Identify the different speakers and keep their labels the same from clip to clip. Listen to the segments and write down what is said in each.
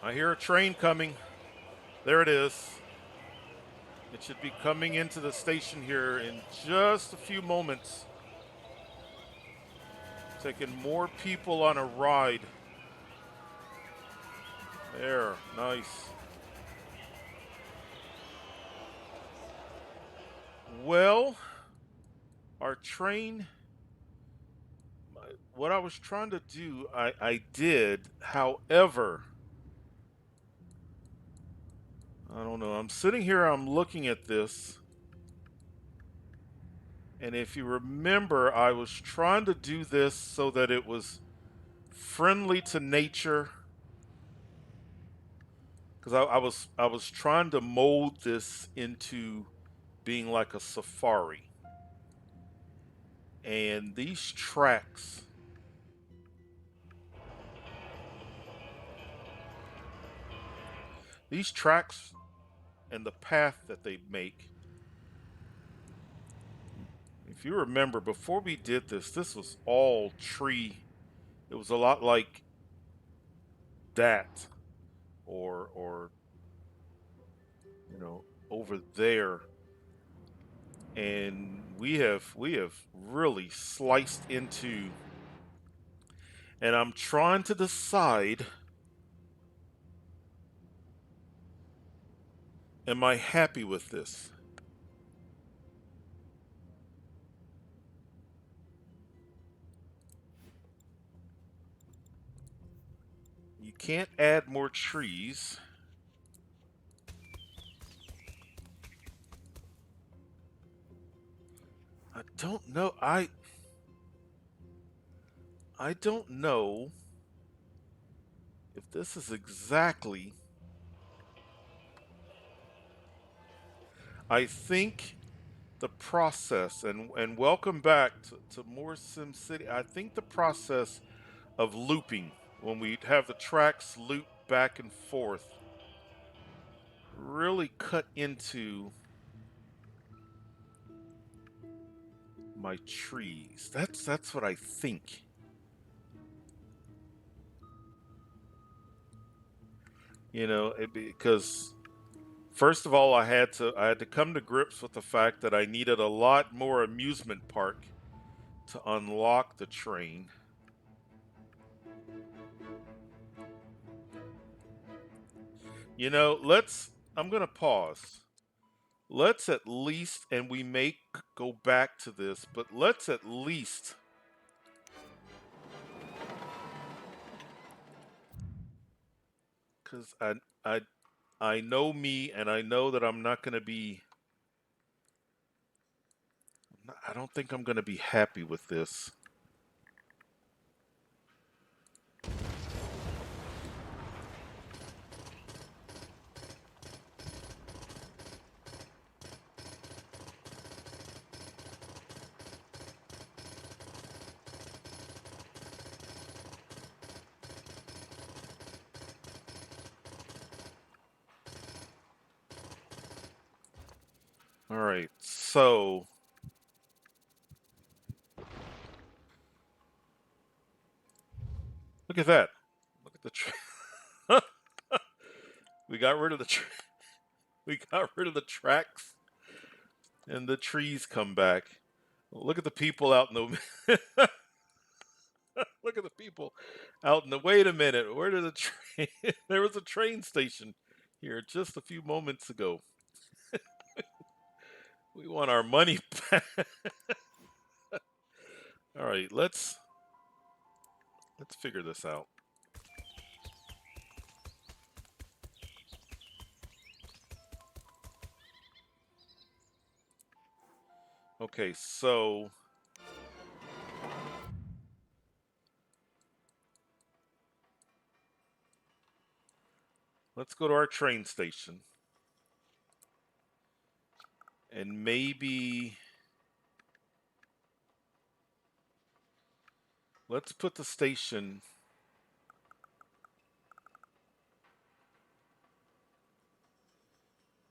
Speaker 1: I hear a train coming. There it is. It should be coming into the station here in just a few moments. Taking more people on a ride. There, nice. Well, our train, what I was trying to do, I did. However, I don't know. I'm sitting here, I'm looking at this. And if you remember, I was trying to do this so that it was friendly to nature. Because I was trying to mold this into being like a safari. And these tracks and the path that they make, if you remember, before we did this, this was all tree. It was a lot like that, or over there, and we have really sliced into. And I'm trying to decide, am I happy with this? You can't add more trees. I don't know. I don't know if this is exactly. I think the process, and welcome back to more SimCity. I think the process of looping, when we have the tracks loop back and forth, really cut into my trees. That's what I think. Because first of all, I had to come to grips with the fact that I needed a lot more amusement park to unlock the train. Let's. I'm gonna pause. Let's at least, and we may go back to this, but let's at least, because I I know me, and I know that I'm not gonna be. I don't think I'm gonna be happy with this. All right, so look at that. Look at the. We got rid of the. We got rid of the tracks, and the trees come back. Look at the people out in the. Look at the people out in the. Wait a minute. Where did the train? There was a train station here just a few moments ago. We want our money back. All right, let's figure this out. Okay, so let's go to our train station, and maybe let's put the station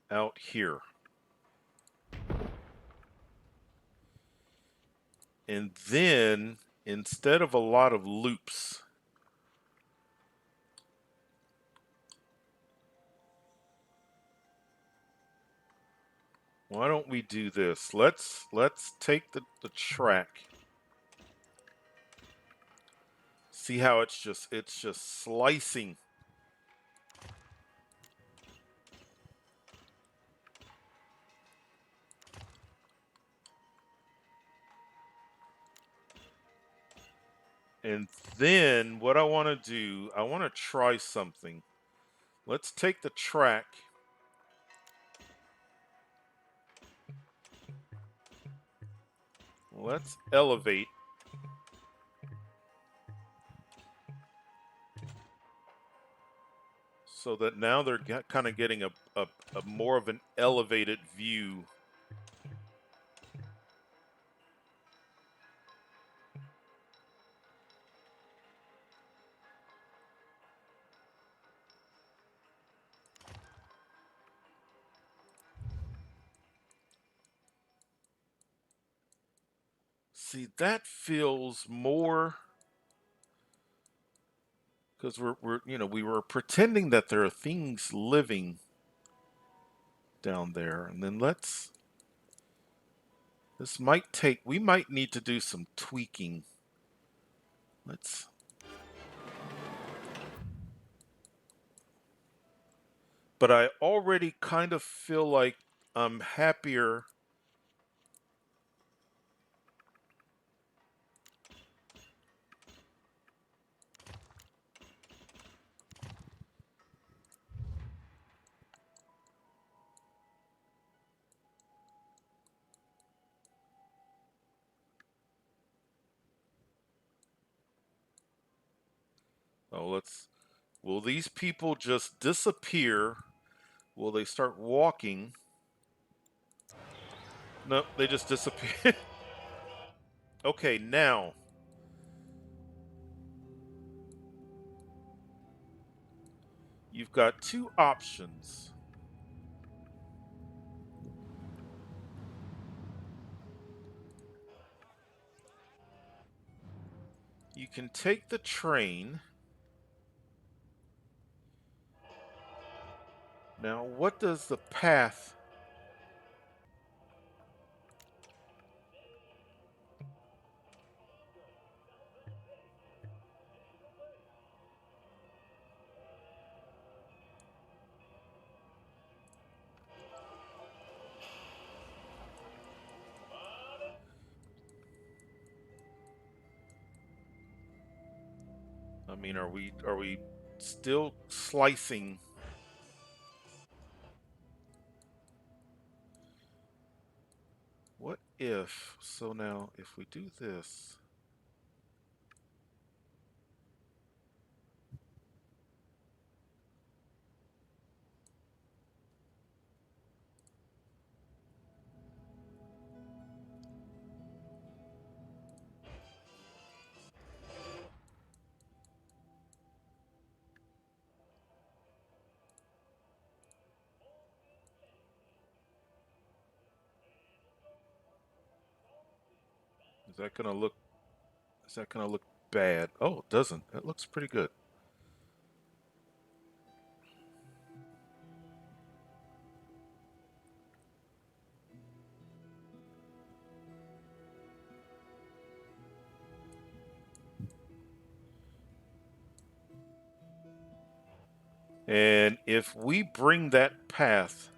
Speaker 1: out here. And then, instead of a lot of loops, Why don't we do this? Let's take the track. See how it's just slicing. And then what I want to do, I want to try something. Let's take the track. Let's elevate. So that now they're kind of getting a more of an elevated view. See, that feels more, because we're we were pretending that there are things living down there, and then this might take, we might need to do some tweaking. But I already kind of feel like I'm happier. Oh, will these people just disappear? Will they start walking? Nope, they just disappear. Okay, now. You've got two options. You can take the train. Now, what does the path... I mean, are we still slicing? What if, so now if we do this, is that gonna look, bad? Oh, it doesn't. It looks pretty good. And if we bring that path,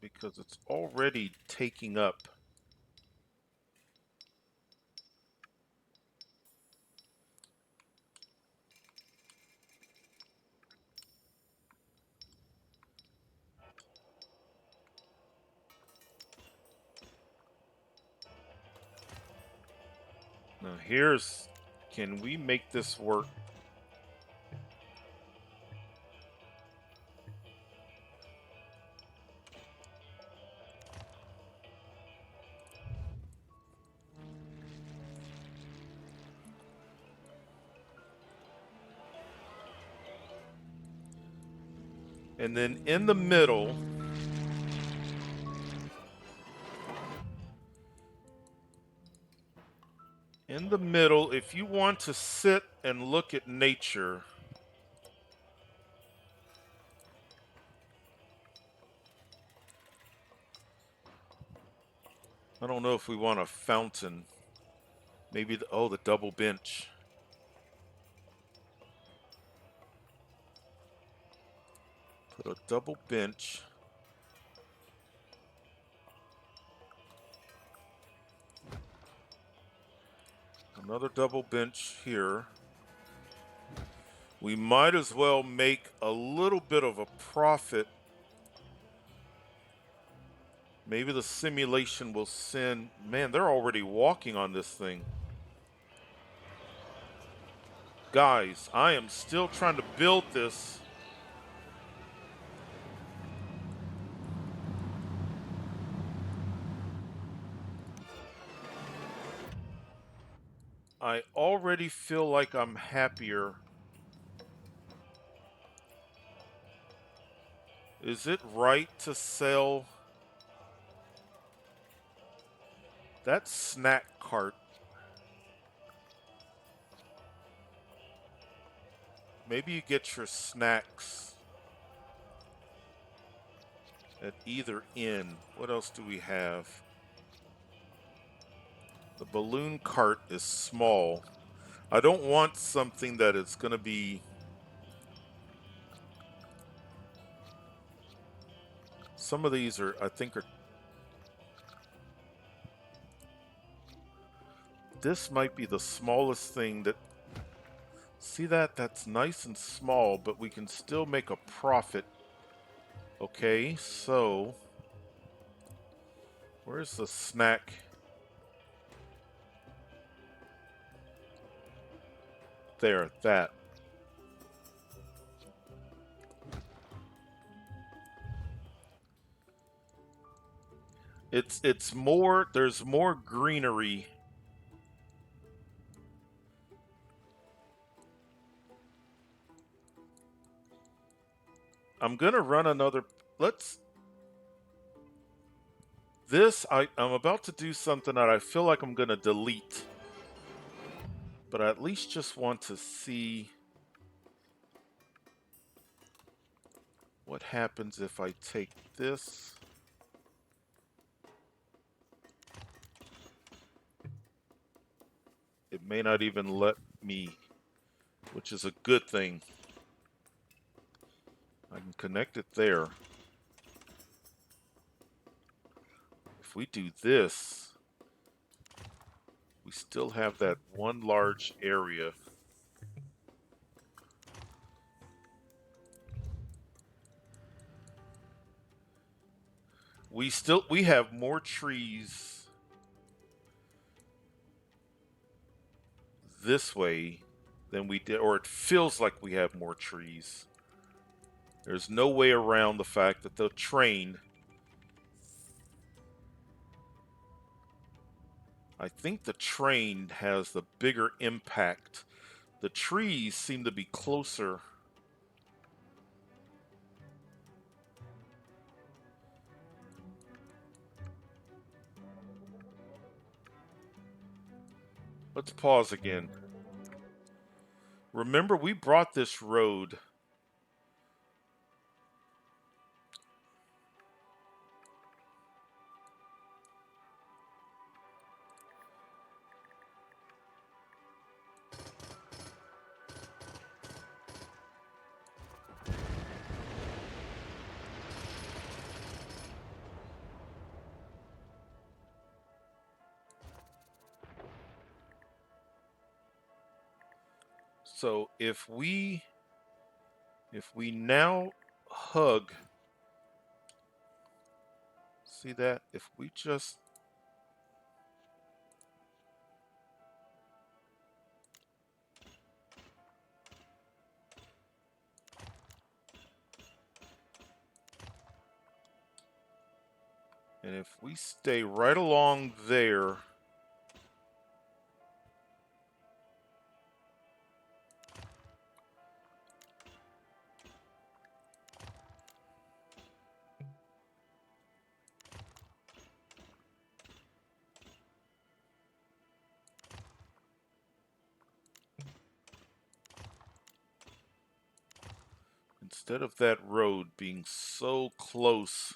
Speaker 1: because it's already taking up. Now here's, can we make this work? And then in the middle, the middle, if you want to sit and look at nature, I don't know if we want a fountain. Maybe the double bench. Put a double bench. Another double bench here. We might as well make a little bit of a profit. Maybe the simulation will send... Man, they're already walking on this thing. Guys, I am still trying to build this. I already feel like I'm happier. Is it right to sell that snack cart? Maybe you get your snacks at either end. What else do we have? The balloon cart is small. I don't want something that is going to be... Some of these are, I think, are... This might be the smallest thing that... See that? That's nice and small, but we can still make a profit. Okay, so... Where's the snack? There, that. It's more, there's more greenery. I'm gonna run another, I'm about to do something that I feel like I'm gonna delete. But I at least just want to see what happens if I take this. It may not even let me, which is a good thing. I can connect it there. If we do this, we still have that one large area. We have more trees this way than we did, or it feels like we have more trees. There's no way around the fact that the train, I think the train has the bigger impact. The trees seem to be closer. Let's pause again. Remember, we brought this road. So if we now hug, see that? If we just, and if we stay right along there, Instead of that road being so close.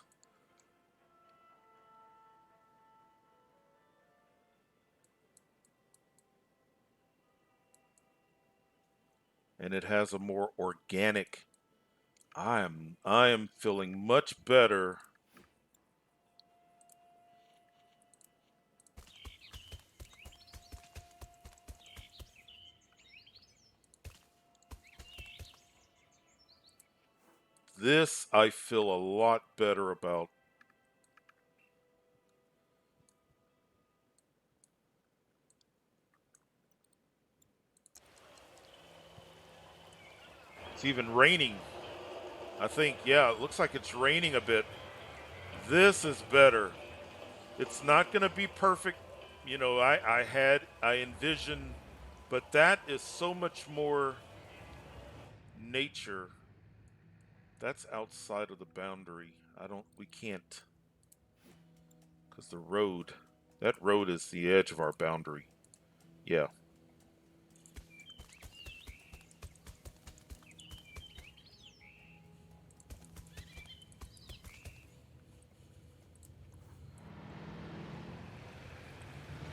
Speaker 1: And it has a more organic. I am feeling much better. This I feel a lot better about. It's even raining. I think, yeah, it looks like it's raining a bit. This is better. It's not going to be perfect. You know, I envisioned, but that is so much more nature. That's outside of the boundary. We can't, because that road is the edge of our boundary. Yeah.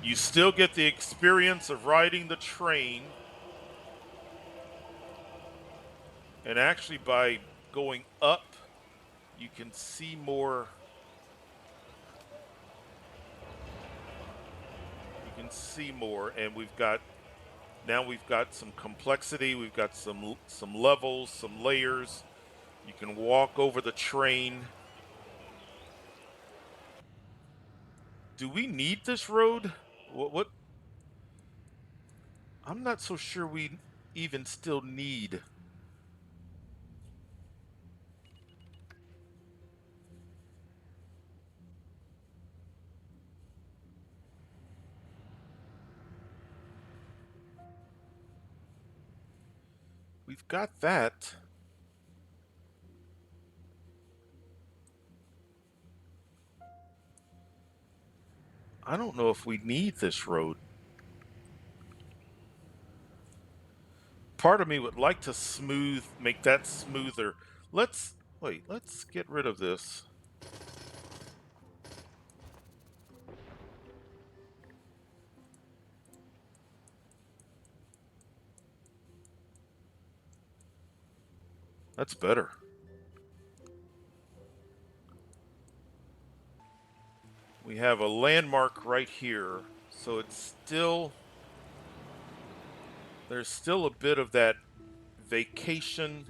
Speaker 1: You still get the experience of riding the train. And actually, by going up, you can see more. You can see more, and we've got some complexity. We've got some levels, some layers. You can walk over the train. Do we need this road? What? I'm not so sure we even still need. We've got that. I don't know if we need this road. Part of me would like to make that smoother. Let's get rid of this. That's better. We have a landmark right here, so there's still a bit of that vacation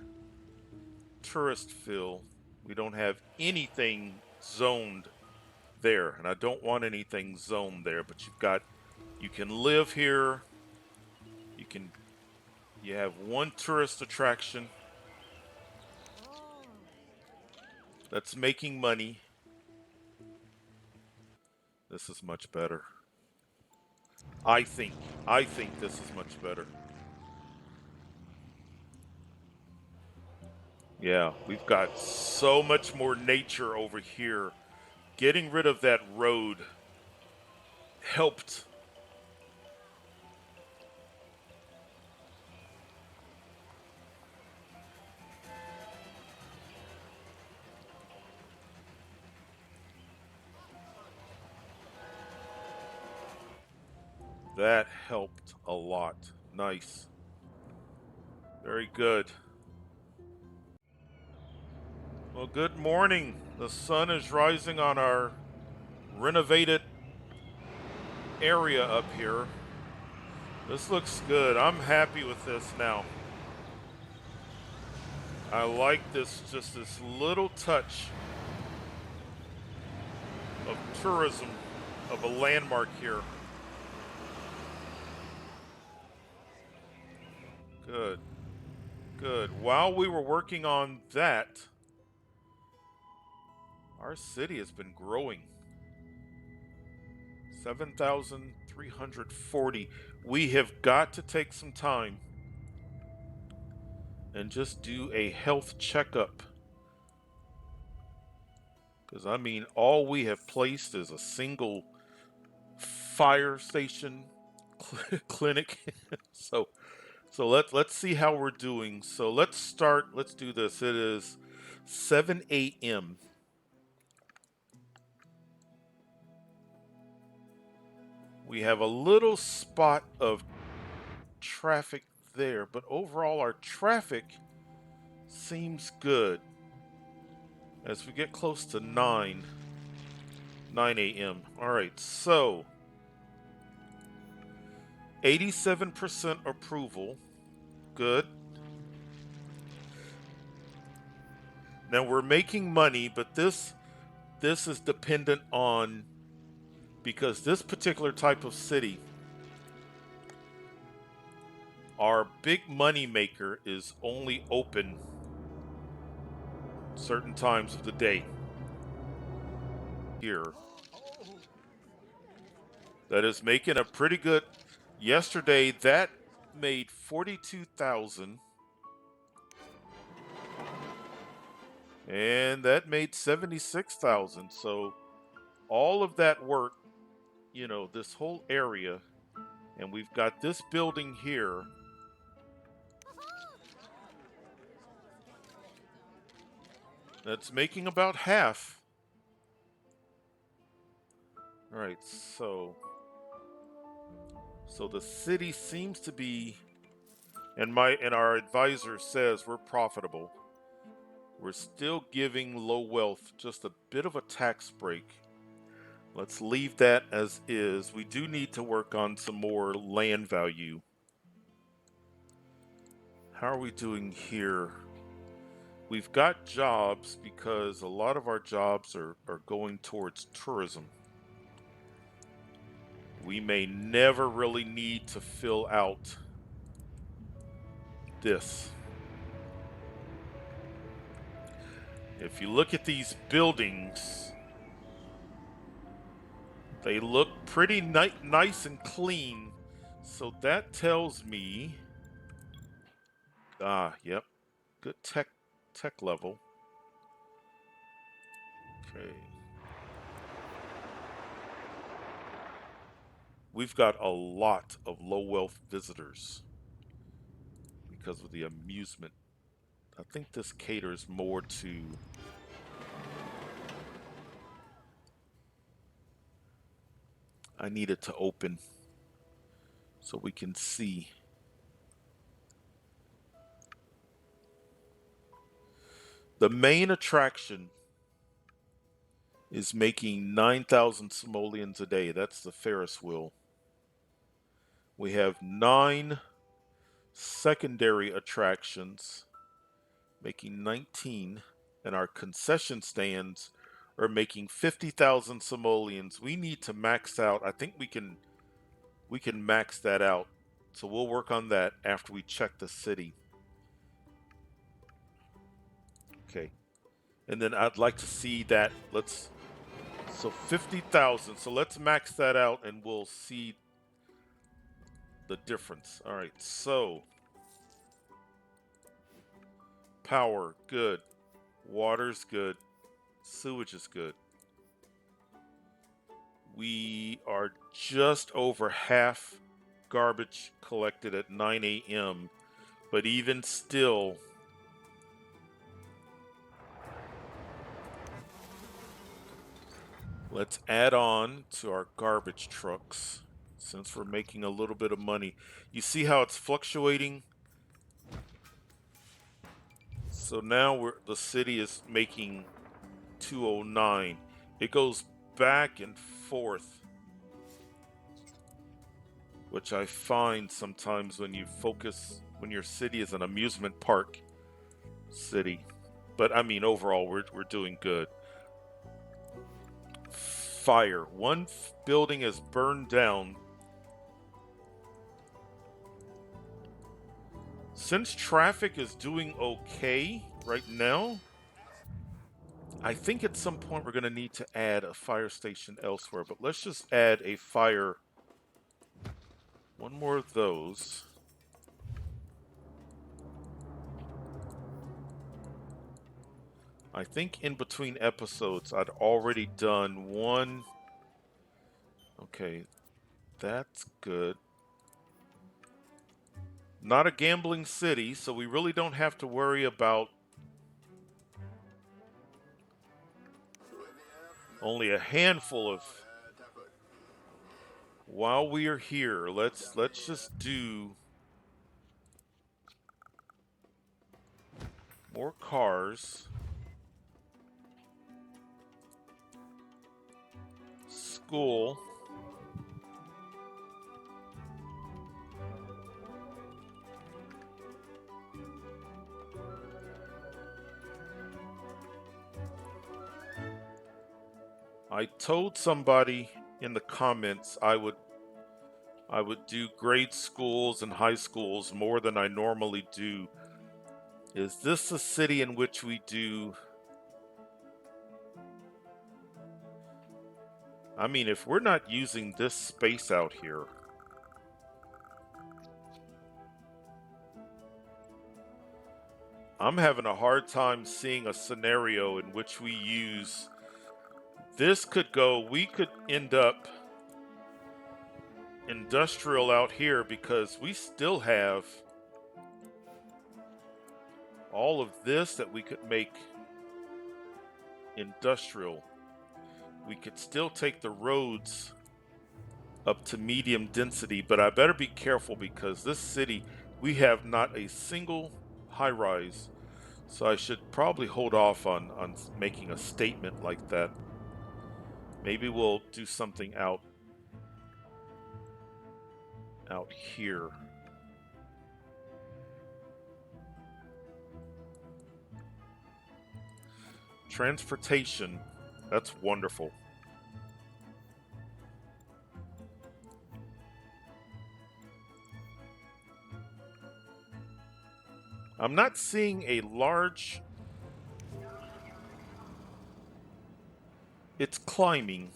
Speaker 1: tourist feel. We don't have anything zoned there, and I don't want anything zoned there, but you can live here. You can you have one tourist attraction that's making money. This is much better. I think I think this is much better. Yeah, we've got so much more nature over here. Getting rid of that road helped. That helped a lot. Nice. Very good. Well, good morning. The sun is rising on our renovated area up here. This looks good. I'm happy with this now. I like just this little touch of tourism, of a landmark here. Good, good. While we were working on that, our city has been growing. 7,340. We have got to take some time and just do a health checkup. Because, I mean, all we have placed is a single fire station clinic. So So let's see how we're doing. So let's start. Let's do this. It is 7 a.m. We have a little spot of traffic there, but overall our traffic seems good. As we get close to 9 a.m. All right, so 87% approval. Good. Now we're making money, but this is dependent on, because this particular type of city, our big money maker is only open certain times of the day. Here, that is making a pretty good. Yesterday, that made 42,000, and that made 76,000. So all of that work, this whole area, and we've got this building here. That's making about half. All right, so the city seems to be, and our advisor says we're profitable. We're still giving low wealth just a bit of a tax break. Let's leave that as is. We do need to work on some more land value. How are we doing here? We've got jobs because a lot of our jobs are going towards tourism. We may never really need to fill out this. If you look at these buildings, they look pretty nice and clean. So that tells me, yep, good tech level. Okay. We've got a lot of low wealth visitors because of the amusement. I think this caters more to, I need it to open so we can see. The main attraction is making 9,000 simoleons a day. That's the Ferris wheel. We have 9 secondary attractions making 19, and our concession stands are making 50,000 simoleons. We need to max out. I think we can max that out. So we'll work on that after we check the city. Okay. And then I'd like to see that. So 50,000. So let's max that out and we'll see the difference. All right. So power, good. Water's good. Sewage is good. We are just over half garbage collected at 9 a.m. But even still, let's add on to our garbage trucks since we're making a little bit of money. You see how it's fluctuating? So now the city is making 209. It goes back and forth, which I find sometimes when your city is an amusement park city. But I mean, overall, we're doing good. Fire. One building is burned down. Since traffic is doing okay right now, I think at some point we're going to need to add a fire station elsewhere. But let's just add a fire. One more of those. I think in between episodes, I'd already done one. Okay, that's good. Not a gambling city, so we really don't have to worry about only a handful of. While we are here, let's just do more cars. School. I told somebody in the comments I would do grade schools and high schools more than I normally do. Is this a city in which we do? I mean, if we're not using this space out here, I'm having a hard time seeing a scenario in which we use this. We could end up industrial out here because we still have all of this that we could make industrial. We could still take the roads up to medium density, but I better be careful because this city, we have not a single high rise. So I should probably hold off on making a statement like that. Maybe we'll do something out here. Transportation, that's wonderful. I'm not seeing a large. It's climbing.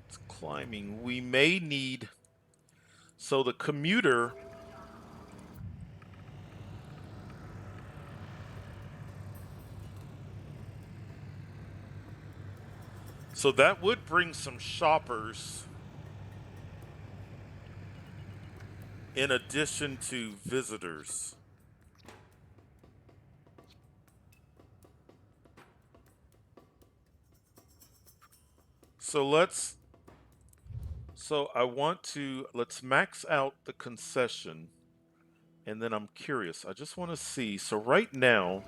Speaker 1: It's climbing. We may need. So the commuter. So that would bring some shoppers in addition to visitors. So let's max out the concession, and then I'm curious. I just want to see. So right now,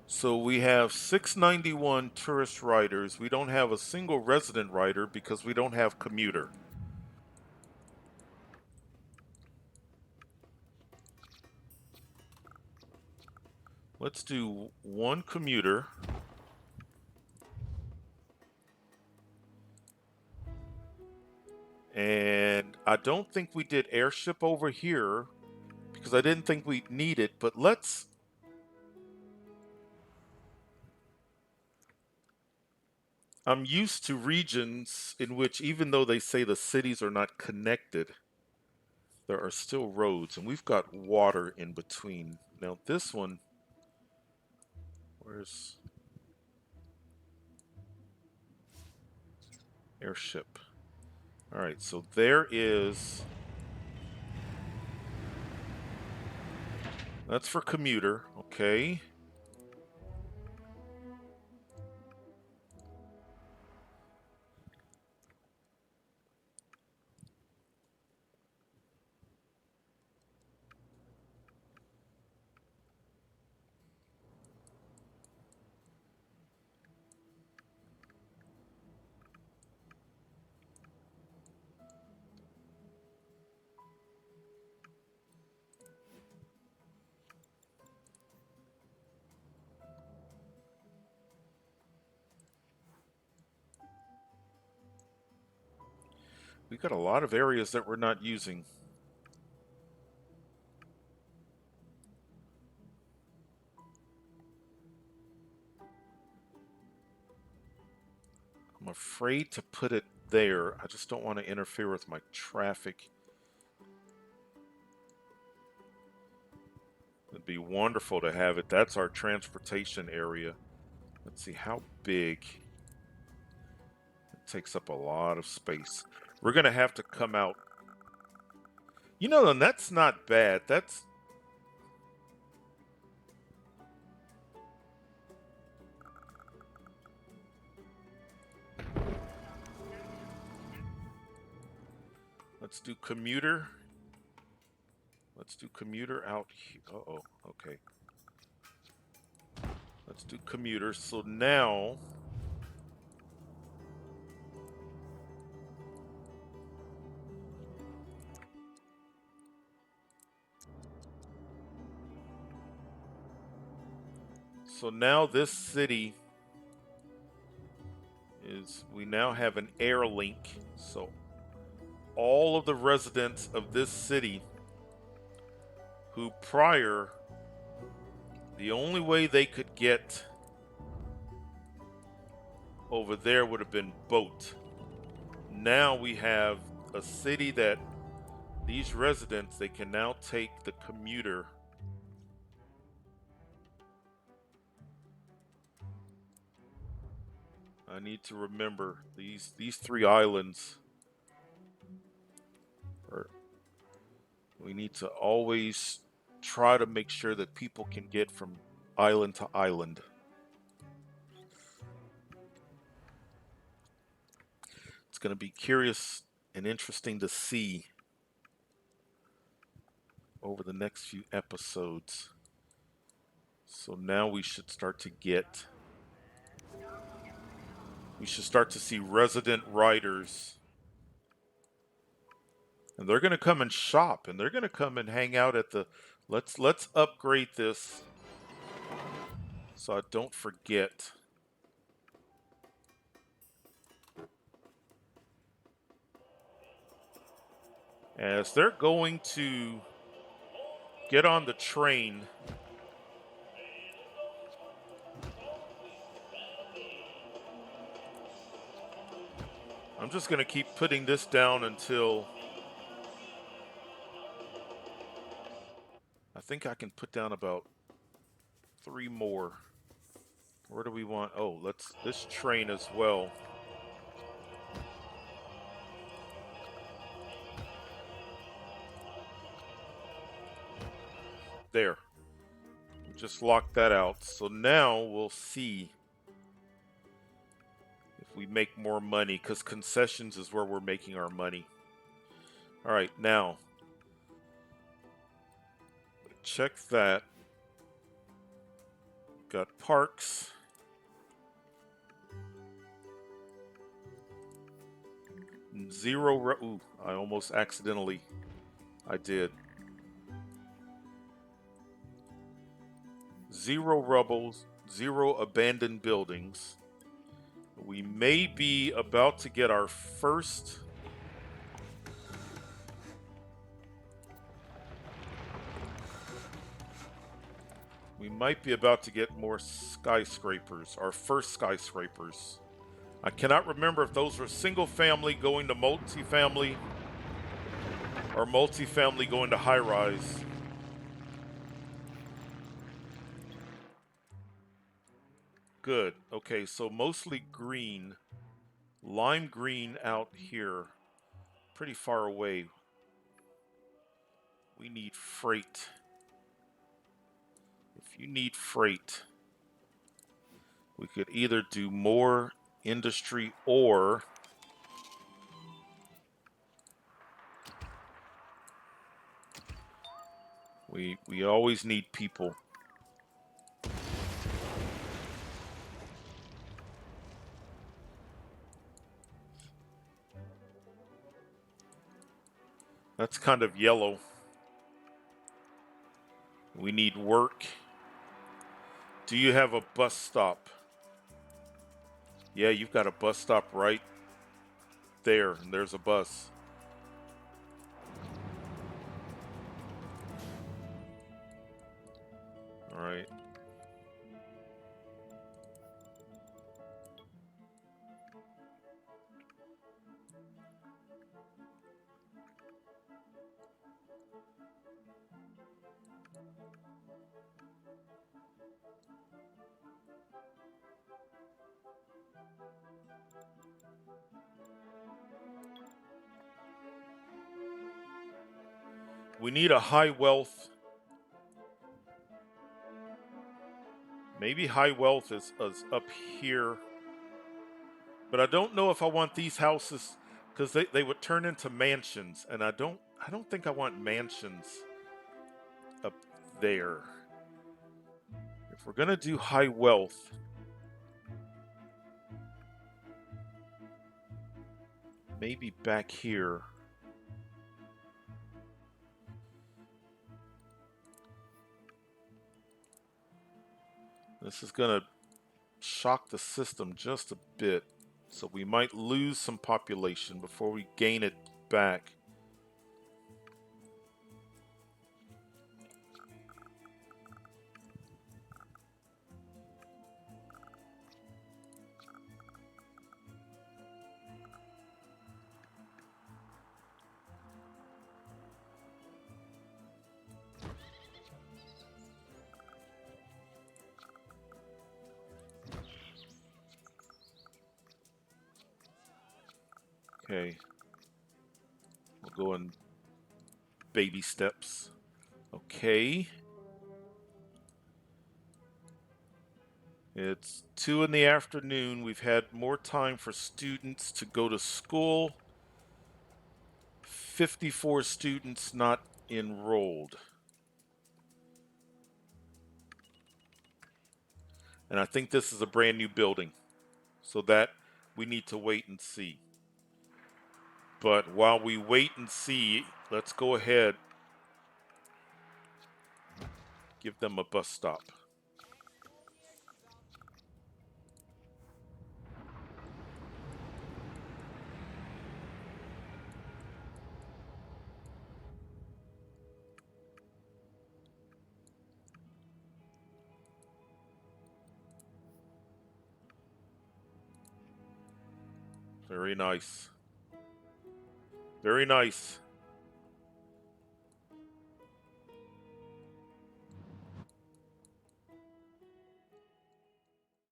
Speaker 1: so we have 691 tourist riders. We don't have a single resident rider because we don't have commuter. Let's do one commuter. And I don't think we did airship over here because I didn't think we'd need it, but I'm used to regions in which, even though they say the cities are not connected, there are still roads, and we've got water in between. Now this one, where's airship? All right, so there is. That's for commuter, okay. We've got a lot of areas that we're not using. I'm afraid to put it there. I just don't want to interfere with my traffic. It'd be wonderful to have it. That's our transportation area. Let's see, how big? takes up a lot of space. We're going to have to come out. You know, and that's not bad. Let's do commuter. Let's do commuter out here. Uh-oh, okay. Let's do commuter. So now... So now this city is... We now have an air link. So all of the residents of this city who prior... The only way they could get over there would have been boat. Now we have a city that these residents, they can now take the commuter. I need to remember these three islands are, we need to always try to make sure that people can get from island to island. It's going to be curious and interesting to see over the next few episodes. So now we should start to get... We should start to see resident riders. And they're going to come and shop, and they're going to come and hang out at the... Let's upgrade this so I don't forget. As they're going to get on the train, I'm just going to keep putting this down until... I think I can put down about 3 more. Where do we want? Oh, let's this train as well. There. We just locked that out. So now we'll see if we make more money, because concessions is where we're making our money. All right, now check that. Got parks. Zero. Ooh, I almost accidentally. I did. 0 rubbles, 0 abandoned buildings. We may be about to get our first... We might be about to get more skyscrapers, our first skyscrapers. I cannot remember if those were single family going to multifamily or multifamily going to high rise. Good. Okay, so mostly green. Lime green out here. Pretty far away. We need freight. If you need freight, we could either do more industry or we always need people. That's kind of yellow. We need work. Do you have a bus stop? Yeah, you've got a bus stop right there, and there's a bus. All right. We need a high wealth. Maybe high wealth is up here. But I don't know if I want these houses because they would turn into mansions, and I don't think I want mansions up there. If we're gonna do high wealth, maybe back here. This is gonna shock the system just a bit, so we might lose some population before we gain it back. Okay. We'll go in baby steps. Okay. It's 2 in the afternoon. We've had more time for students to go to school. 54 students not enrolled. And I think this is a brand new building. So that we need to wait and see. But while we wait and see, let's go ahead. Give them a bus stop. Very nice. Very nice.